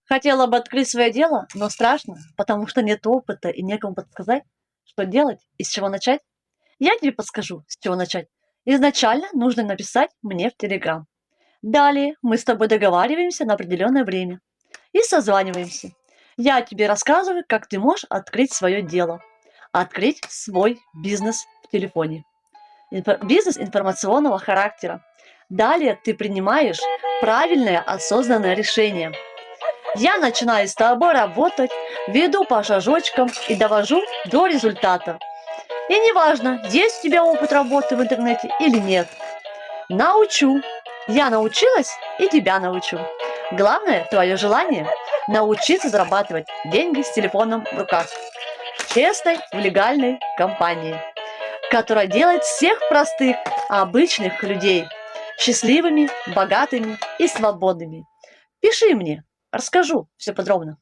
Хотела бы открыть свое дело, но страшно, потому что нет опыта и некому подсказать, что делать и с чего начать. Я тебе подскажу, с чего начать. Изначально нужно написать мне в Телеграм. Далее мы с тобой договариваемся на определенное время и созваниваемся. Я тебе рассказываю, как ты можешь открыть свое дело, открыть свой бизнес в телефоне. Бизнес информационного характера. Далее ты принимаешь правильное осознанное решение. Я начинаю с тобой работать, веду по шажочкам и довожу до результата. И неважно, есть у тебя опыт работы в интернете или нет. Научу. Я научилась и тебя научу. Главное твое желание научиться зарабатывать деньги с телефоном в руках. В честной, в легальной компании, которая делает всех простых, обычных людей счастливыми, богатыми и свободными. Пиши мне, расскажу все подробно.